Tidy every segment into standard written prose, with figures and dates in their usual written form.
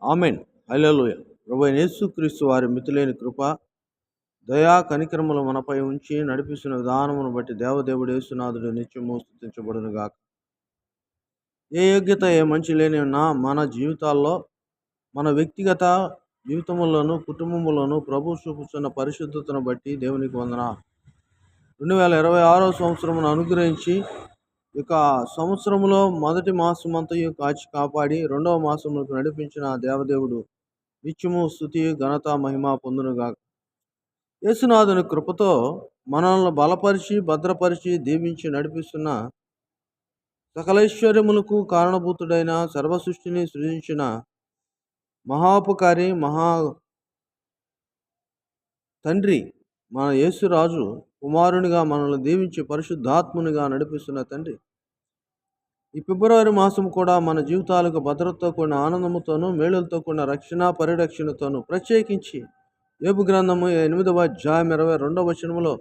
Amen. హల్లెలూయా. ప్రభువైన యేసుక్రీస్తు వారి మితిలేని కృప, దయా కనికరములు మనపై ఉంచి నడిపిస్తున్న విధానమును బట్టి దేవదేవుడు యేసునాథుడు నిత్యము స్తుతించబడును గాక. ఏ యోగ్యత ఏ మంచి లేని ఉన్నా మన జీవితాల్లో, మన వ్యక్తిగత జీవితంలోను కుటుంబంలోను ప్రభు చూపుతున్న పరిశుద్ధతను బట్టి దేవునికి వందనాలు. 2026 సంవత్సరమును అనుగ్రహించి ఇక సంవత్సరంలో మొదటి మాసమంతయు కాచి కాపాడి రెండవ మాసములకు నడిపించిన దేవదేవుడు నిత్యము స్తుతి ఘనత మహిమ పొందునుగాక. యేసునాథుని కృపతో మనల్ని బలపరిచి భద్రపరిచి దీవించి నడిపిస్తున్న సకలైశ్వర్యములకు కారణభూతుడైన సర్వసృష్టిని సృజించిన మహాపకారి మహా తండ్రి మన యేసురాజు కుమారునిగా మనల్ని దీవించి పరిశుద్ధాత్మునిగా నడిపిస్తున్న తండ్రి ఈ ఫిబ్రవరి మాసం కూడా మన జీవితాలకు భద్రతతో కూడిన ఆనందముతోనూ మేలులతో కూడిన రక్షణ పరిరక్షణతోనూ ప్రత్యేకించి యోబు గ్రంథము 8వ అధ్యాయం 22వ వచనములో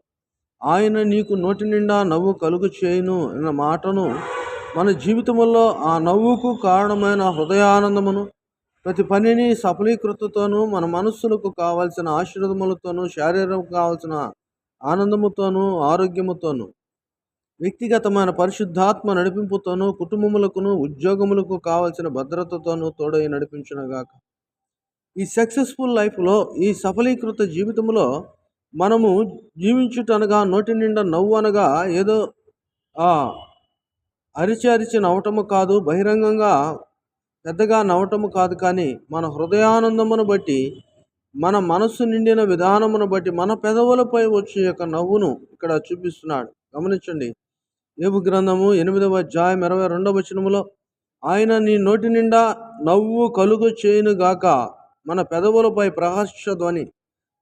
ఆయన నీకు నోటి నిండా నవ్వు కలుగు చేయును అన్న మాటను మన జీవితంలో ఆ నవ్వుకు కారణమైన హృదయానందమును ప్రతి పనిని సఫలీకృతతోనూ మన మనస్సులకు కావాల్సిన ఆశీర్వాదములతోనూ శారీరకం కావాల్సిన ఆనందముతోనూ ఆరోగ్యముతోనూ వ్యక్తిగతమైన పరిశుద్ధాత్మ నడిపింపుతోనూ కుటుంబములకును ఉద్యోగములకు కావలసిన భద్రతతోనూ తోడై నడిపించునుగాక. ఈ సక్సెస్ఫుల్ లైఫ్లో, ఈ సఫలీకృత జీవితంలో మనము జీవించుటనగా నోటి నిండా నవ్వు అనగా ఏదో అరిచి నవ్వటము కాదు, బహిరంగంగా పెద్దగా నవ్వటము కాదు, కానీ మన హృదయానందమును బట్టి, మన మనస్సు నిండిన విధానమును బట్టి మన పెదవులపై వచ్చే యొక్క నవ్వును ఇక్కడ చూపిస్తున్నాడు. గమనించండి. యోబు గ్రంథము 8వ అధ్యాయం 22వ వచనములో ఆయన నీ నోటి నిండా నవ్వు కలుగు చేయునుగాక. మన పెదవులపై ప్రహర్ష ధ్వని,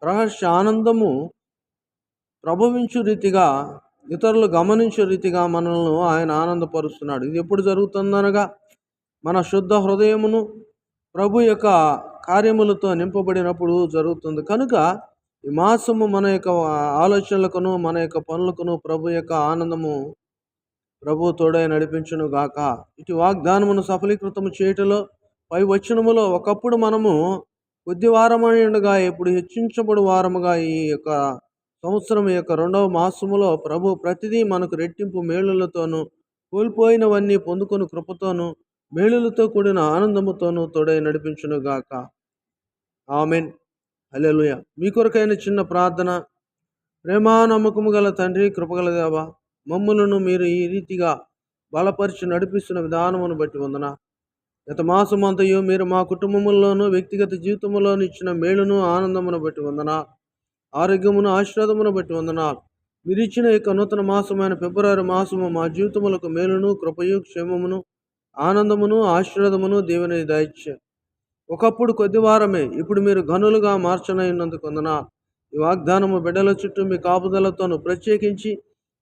ప్రహర్ష ఆనందము ప్రభవించు రీతిగా, ఇతరులు గమనించే రీతిగా మనల్ని ఆయన ఆనందపరుస్తున్నాడు. ఇది ఎప్పుడు జరుగుతుందనగా మన శుద్ధ హృదయమును ప్రభు యొక్క కార్యములతో నింపబడినప్పుడు జరుగుతుంది. కనుక ఈ మాసము మన యొక్క ఆలోచనలకును మన యొక్క పనులకును ప్రభు యొక్క ఆనందము ప్రభు తోడై నడిపించును గాక. ఇటు వాగ్దానమును సఫలీకృతము చేయటంలో పై వచనములో ఒకప్పుడు మనము కొద్ది వారమైనగా ఇప్పుడు హెచ్చించబడు వారముగా ఈ యొక్క సంవత్సరం యొక్క రెండవ మాసములో ప్రభు ప్రతిదీ మనకు రెట్టింపు మేలులతోనూ కోల్పోయినవన్నీ పొందుకొని కృపతోనూ మేలులతో కూడిన ఆనందముతోనూ తోడై నడిపించును గాక. ఆమెన్. హల్లెలూయా. మీ కొరకైన చిన్న ప్రార్థన. ప్రేమా నమ్మకము గల తండ్రి, కృపగల దేవా, మమ్ములను మీరు ఈ రీతిగా బలపరిచి నడిపిస్తున్న విధానమును బట్టి వందన. గత మాసమంతయు మీరు మా కుటుంబముల్లోనూ వ్యక్తిగత జీవితంలోనూ ఇచ్చిన మేలును ఆనందమును బట్టి వందన. ఆరోగ్యమును ఆశీర్వాదమును బట్టి వందనాలు. మీరు ఇచ్చిన యొక్క నూతన మాసమైన ఫిబ్రవరి మాసము మా జీవితములకు మేలును కృపయు క్షేమమును ఆనందమును ఆశీర్వాదమును దేవుని దయచేయండి. ఒకప్పుడు కొద్ది వారమే, ఇప్పుడు మీరు గనులుగా మార్చనైనందుకు వందనాలు. ఈ వాగ్దానము బిడ్డల చుట్టూ మీ కాపుదలతోనూ ప్రత్యేకించి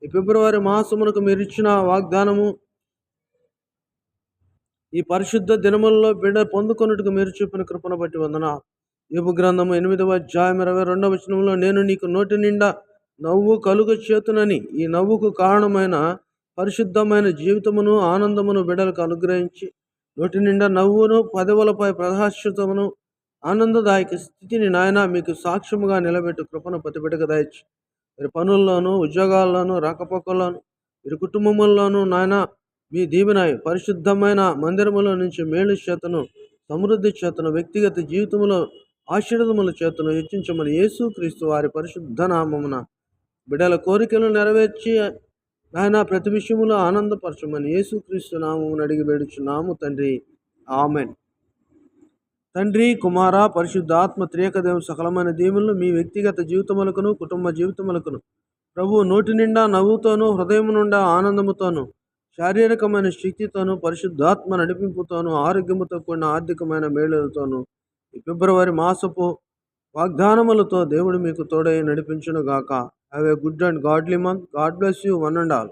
ఈ ఫిబ్రవరి మాసమునకు మీరు ఇచ్చిన వాగ్దానము ఈ పరిశుద్ధ దినములలో బిడ్డ పొందుకొనుటకు మీరు చూపిన కృపను బట్టి వందనాలు. యోబు గ్రంథము 8వ అధ్యాయం 22వ వచనంలో నేను నీకు నోటి నిండా నవ్వు కలుగు చేతునని, ఈ నవ్వుకు కారణమైన పరిశుద్ధమైన జీవితమును ఆనందమును బిడ్డలకు అనుగ్రహించి నోటి నిండా నవ్వును పదవులపై ప్రకాశితమును ఆనందదాయక స్థితిని నాయన మీకు సాక్ష్యముగా నిలబెట్టు కృపను ప్రతి బిడ్డకు దయచి మీరు పనుల్లోనూ ఉద్యోగాల్లోనూ రాకపోకల్లోనూ మీరు కుటుంబముల్లోనూ నాయన మీ దీవెన పరిశుద్ధమైన మందిరములో నుంచి మేలు చేతను సమృద్ధి చేతను వ్యక్తిగత జీవితంలో ఆశీర్వాదముల చేతను హెచ్చించమని యేసుక్రీస్తు వారి పరిశుద్ధ నామమున బిడ్డల కోరికలు నెరవేర్చి నాయన ప్రతి విషయములో ఆనందపరచమని యేసుక్రీస్తు నామమును అడిగి వేడుచున్నాము తండ్రి. ఆమెన్. తండ్రి, కుమార, పరిశుద్ధాత్మ త్రియక దేవుని సకలమైన దీవులను మీ వ్యక్తిగత జీవితములకును కుటుంబ జీవితములకును ప్రభు నోటి నిండా నవ్వుతోనూ హృదయము నుండా ఆనందముతోనూ శారీరకమైన శక్తితోనూ పరిశుద్ధాత్మ నడిపింపుతోనూ ఆరోగ్యముతో కూడిన ఆర్థికమైన మేలులతోనూ ఈ ఫిబ్రవరి మాసపు వాగ్దానములతో దేవుడు మీకు తోడై నడిపించును గాక. Have a good and godly month. God bless you one and all.